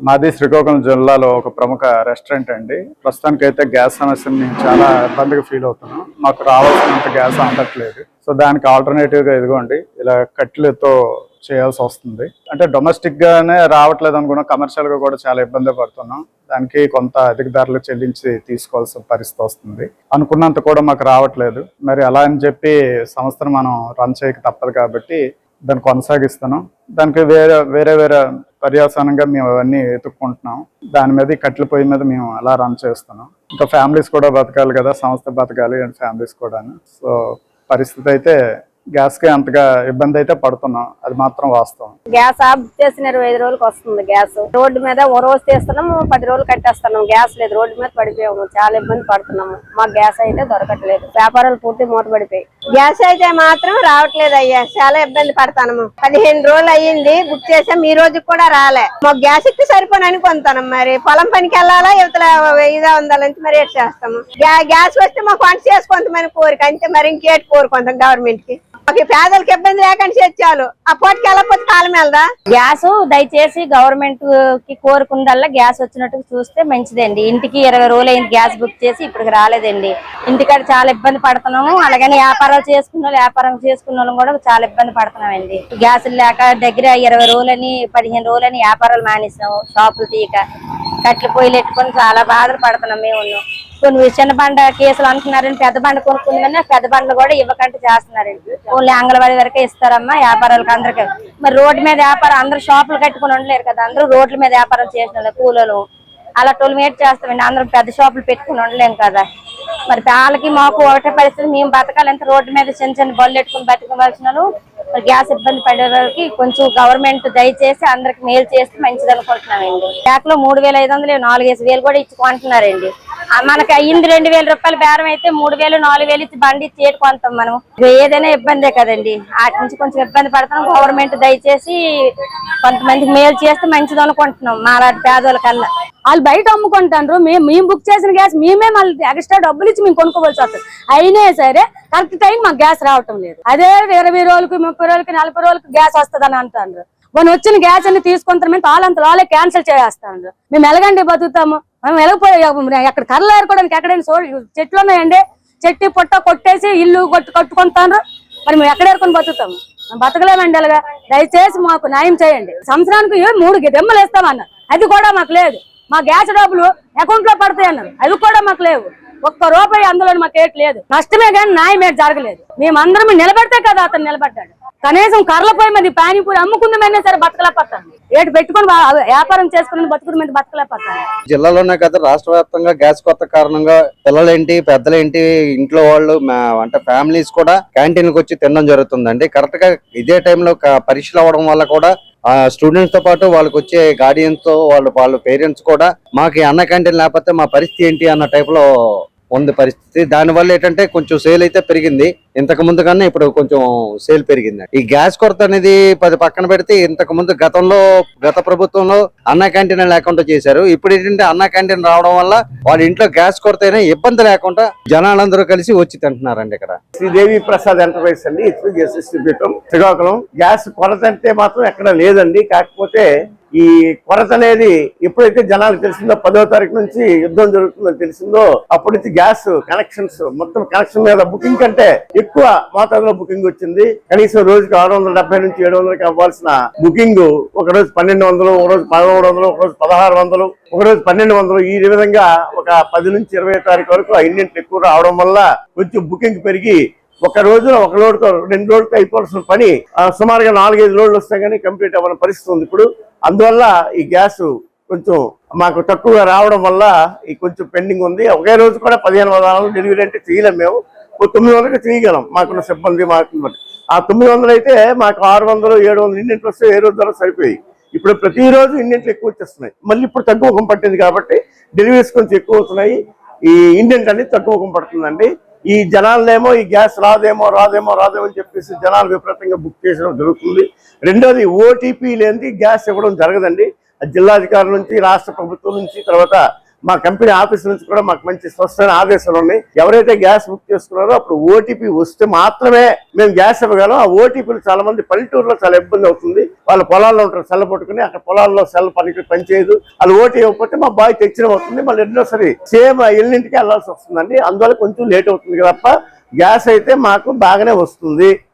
మాది శ్రీకాకుళం జిల్లాలో ఒక ప్రముఖ రెస్టారెంట్ అండి. ప్రస్తుతానికైతే గ్యాస్ సమస్యని మేము చాలా ఇబ్బందిగా ఫీల్ అవుతున్నాం. మాకు రావాల్సినంత గ్యాస్ అందట్లేదు. సో దానికి ఆల్టర్నేటివ్ గా ఇదిగోండి ఇలా కట్టెలతో చేయాల్సి వస్తుంది. అంటే డొమెస్టిక్ గానే రావట్లేదు అనుకున్నా, కమర్షియల్ గా కూడా చాలా ఇబ్బంది పడుతున్నాం. దానికి కొంత అధిక ధరలు చెల్లించి తీసుకోవాల్సిన పరిస్థితి వస్తుంది. అనుకున్నంత కూడా మాకు రావట్లేదు. మరి అలా అని చెప్పి సంస్థను మనం రన్ చేయక తప్పదు కాబట్టి దాన్ని కొనసాగిస్తున్నాం. దానికి వేరే వేరే వేరే పర్యావసానంగా మేము అవన్నీ వెతుక్కుంటున్నాం. దాని మీద కట్టెల పొయ్యి మీద మేము అలా రన్ చేస్తున్నాం. ఇంకా ఫ్యామిలీస్ కూడా బతకాలి కదా, సంస్థ బతకాలి అండ్ ఫ్యామిలీస్ కూడా. సో పరిస్థితి అయితే గ్యాస్ కి అంతగా ఇబ్బంది అయితే పడుతున్నాం, అది మాత్రం వాస్తవం. గ్యాస్ ఆఫ్ చేసిన 25 రోజులకు వస్తుంది. గ్యాస్ రోడ్డు మీద ఓ రోజు తీస్తున్నాము, 10 రోజులు కట్టేస్తున్నాము. గ్యాస్ లేదు, రోడ్డు మీద పడిపోయాము, చాలా ఇబ్బంది పడుతున్నాము. మాకు గ్యాస్ అయితే దొరకట్లేదు, వ్యాపారాలు పూర్తి మూతపడిపోయి. గ్యాస్ అయితే మాత్రం రావట్లేదు అయ్యా, చాలా ఇబ్బంది పడతాము. 15 రోజులు అయ్యింది బుక్ చేసాం, ఈ రోజు కూడా రాలే. మాకు గ్యాస్ ఎక్కి సరిపోని అనుకుంటాను. మరి పొలం పనికి వెళ్ళాలా, యువతల ఇదా ఉండాలంటే మరి ఏం చేస్తాము. గ్యాస్ వస్తే మాకు వంట చేసుకుంటామని కోరిక అంతే, మరి ఇంకేటి కోరుకుంటాం గవర్నమెంట్ కి. పేదలకు ఇబ్బంది లేకుండా చేర్చాలు, ఆ పోటీకి వెళ్ళకపోతే కాలం వెళ్దా. గ్యాస్ దయచేసి గవర్నమెంట్ కి కోరుకుందల్లా గ్యాస్ వచ్చినట్టు చూస్తే మంచిదండి. ఇంటికి 20 రోజులు అయింది గ్యాస్ బుక్ చేసి, ఇప్పటికి రాలేదండి. ఇంటికాడ చాలా ఇబ్బంది పడుతున్నాము. అలాగని వ్యాపారాలు వ్యాపారం చేసుకున్న వాళ్ళం కూడా చాలా ఇబ్బంది పడుతున్నామండి. గ్యాస్ లేక దగ్గర 20 రోజులని 15 రోజులని వ్యాపారాలు మానేసాము. షాపులు తీయక కట్టెల పొయ్యిలు పెట్టుకొని చాలా బాధలు పడుతున్నాం. మేము కొన్ని చిన్న బండ కేసులు అంటున్నారని పెద్ద బండ కొనుక్కుందని పెద్ద బండ్లు కూడా ఇవ్వకంటే చేస్తున్నారండి. ఓన్లీ అంగన్వాడీ వరకే ఇస్తారమ్మా వ్యాపారాలకు అందరికీ. మరి రోడ్డు మీద వ్యాపారం అందరూ షాపులు కట్టుకుని ఉండలేరు కదా, అందరూ రోడ్ల మీద వ్యాపారం చేసిన కూలీలు అలా టోల్మేట్ చేస్తామండి. అందరం పెద్ద షాపులు పెట్టుకుని ఉండలేము కదా. మరి వాళ్ళకి మాకు ఒకటే పరిస్థితి, మేము బతకాలంటే రోడ్డు మీద చిన్న చిన్న బళ్ళు పెట్టుకుని బతకవలసినాను. మరి గ్యాస్ ఇబ్బంది పడే వాళ్ళకి కొంచెం గవర్నమెంట్ దయచేసి అందరికి మేలు చేస్తే మంచిది అనుకుంటున్నామండి. బ్యాక్లో 3500 4,000 కూడా ఇచ్చుకుంటున్నారండి. మనకి అయ్యింది 2,000 రూపాయలు బేరం అయితే 3,000 4,000 ఇచ్చి బండి ఇచ్చి కొంటాం. మనం ఏదైనా ఇబ్బందే కదండి, వాటి నుంచి కొంచెం ఇబ్బంది పడతాం. గవర్నమెంట్ దయచేసి కొంతమందికి మేలు చేస్తే మంచిది అనుకుంటున్నాం. మా పేదోళ్ళ కల్లా వాళ్ళు బయట అమ్ముకుంటారు, మేము బుక్ చేసిన గ్యాస్ మేమే మళ్ళీ ఎక్స్ట్రా డబ్బులు ఇచ్చి మేము కొనుక్కోవాల్సి వస్తుంది. అయినా సరే కరెక్ట్ టైం మాకు గ్యాస్ రావటం లేదు. అదే 20 రోజులకి 30 రోజులకి 40 రోజులకి గ్యాస్ వస్తుంది అని అంటారు. మనం వచ్చిన గ్యాస్ అన్ని తీసుకుంటారు, వాళ్ళంత వాళ్ళే క్యాన్సిల్ చేస్తాను. మేము ఎలాగండి బతుకుతాము? మేము ఎలాగపోయి అక్కడ కర్రలు ఏరుకోవడానికి ఎక్కడైనా చెట్లు ఉన్నాయండి, చెట్టు పొట్ట కొట్టేసి ఇల్లు కట్టుకుంటారు. మరి మేము ఎక్కడ ఏరుకొని బతుకుతాము? బతకలేమండి. అలాగా దయచేసి మాకు న్యాయం చేయండి. సంవత్సరానికి 3 దెమ్మలు ఇస్తామన్నారు, అది కూడా మాకు లేదు. మా గ్యాస్ డబ్బులు అకౌంట్ లో పడతాయి అన్నారు, అవి కూడా మాకు లేవు. ఒక్క రూపాయి అందులో మాకు ఏటి లేదు. నష్టమే కానీ న్యాయం ఏటి జరగలేదు. మేమందరం నిలబెడితే కదా అతను నిలబడ్డాడు. కనీసం కర్రలపై మీద పానీపూరి అమ్ముకుందామైనా సరే బతకలేకపోతాను. ఏటు పెట్టుకుని వ్యాపారం చేసుకుని బతుకుని మీద బతకలేకపోతాను. జిల్లాలోనే కదా రాష్ట్ర వ్యాప్తంగా గ్యాస్ కొత్త కారణంగా పిల్లలేంటి పెద్దలేంటి ఇంట్లో వాళ్ళు అంటే ఫ్యామిలీస్ కూడా క్యాంటీన్ కి వచ్చి తినడం జరుగుతుందండి. కరెక్ట్ గా ఇదే టైంలో పరీక్షలు అవ్వడం వల్ల కూడా స్టూడెంట్స్ తో పాటు వాళ్ళకి వచ్చే గార్డియన్స్ తో వాళ్ళ పేరెంట్స్ కూడా మాకు అన్న క్యాంటీన్ లేకపోతే మా పరిస్థితి ఏంటి అన్న టైప్ లో ఉంది పరిస్థితి. దానివల్ల ఏంటంటే కొంచెం సేల్ అయితే పెరిగింది, ఇంతకు ముందు కన్నా ఇప్పుడు కొంచెం సేల్ పెరిగింది. ఈ గ్యాస్ కొరత అనేది పక్కన పెడితే ఇంతకు ముందు గత ప్రభుత్వంలో అన్న క్యాంటీన్ లేకుండా చేశారు. ఇప్పుడు ఏంటంటే అన్న క్యాంటీన్ రావడం వల్ల వాళ్ళ ఇంట్లో గ్యాస్ కొరత అయినా ఇబ్బంది లేకుండా జనాలందరూ కలిసి వచ్చి తింటున్నారండి. ఇక్కడ శ్రీదేవి ప్రసాద్ ఎంటర్ప్రైజ్ అండి, శ్రీకాకుళం. గ్యాస్ కొరత అంటే మాత్రం ఎక్కడ లేదండి. కాకపోతే ఈ కొరత అనేది ఎప్పుడైతే జనాలకు తెలిసిందో 10వ తారీఖు నుంచి యుద్ధం జరుగుతుందని తెలిసిందో అప్పటి నుంచి గ్యాస్ కనెక్షన్స్ మొత్తం కనెక్షన్ మీద బుకింగ్ కంటే ఎక్కువ మోతాదులో బుకింగ్ వచ్చింది. కనీసం రోజుకి 670 నుంచి 700కి అవ్వాల్సిన బుకింగ్ ఒక రోజు 1,200, ఒక రోజు 1,300, ఒక రోజు 1,600, ఒక రోజు 1,200. ఈ విధంగా ఒక 10 నుంచి 20వ తారీఖు వరకు ఆ ఇండియన్ ఎక్కువ రావడం వల్ల కొంచెం బుకింగ్ పెరిగి ఒక రోజులో 1 లోడ్తో 2 లోడ్తో అయిపోవాల్సిన పని సుమారుగా 4-5 లోడ్లు వస్తాయి కానీ కంప్లీట్ అవ్వని పరిస్థితి ఉంది ఇప్పుడు. అందువల్ల ఈ గ్యాస్ కొంచెం మాకు తక్కువగా రావడం వల్ల ఈ కొంచెం పెండింగ్ ఉంది. ఒకే రోజు కూడా 15 వారాలు డెలివరీ అంటే చేయలేం. మేము 900కి చేయగలం మాకున్న సిబ్బంది. ఆ 900 అయితే మాకు 600, 700 ఇండియన్లు వస్తే ఏ రోజు ధర సరిపోయి. ఇప్పుడు ప్రతిరోజు ఇండియన్లు ఎక్కువ వచ్చేస్తున్నాయి. మళ్ళీ ఇప్పుడు తక్కువ పట్టింది కాబట్టి డెలివరీస్ కొంచెం ఎక్కువ అవుతున్నాయి. ఈ ఇండియన్ అనేది తక్కువ పడుతుందండి. ఈ జనాలనేమో ఈ గ్యాస్ రాదేమో అని చెప్పేసి జనాలు విపరీతంగా బుక్ చేయడం జరుగుతుంది. రెండోది ఓటీపీ లేనిది గ్యాస్ ఇవ్వడం జరగదండి. జిల్లాధికారుల నుంచి, రాష్ట్ర ప్రభుత్వం నుంచి, తర్వాత మా కంపెనీ ఆఫీస్ నుంచి కూడా మాకు మంచి స్పష్టమైన ఆదేశాలు ఉన్నాయి. ఎవరైతే గ్యాస్ బుక్ చేసుకున్నారో అప్పుడు ఓటీపీ వస్తే మాత్రమే మేము గ్యాస్ ఇవ్వగలం. ఆ ఓటీపీలు చాలా మంది పల్లెటూరులో చాలా ఇబ్బంది అవుతుంది. వాళ్ళ పొలాల్లో ఉంటారు, సెల్ పట్టుకుని అక్కడ పొలాల్లో సెల్ పనిచేయదు. వాళ్ళు ఓటీ ఇవ్వకపోతే మా బాయ్ తెచ్చిన అవుతుంది, మళ్ళీ ఎన్నోసరి సేమ్ ఎల్లింటికి వెళ్లాల్సి వస్తుందండి. అందువల్ల కొంచెం లేట్ అవుతుంది తప్ప గ్యాస్ అయితే మాకు బాగానే వస్తుంది.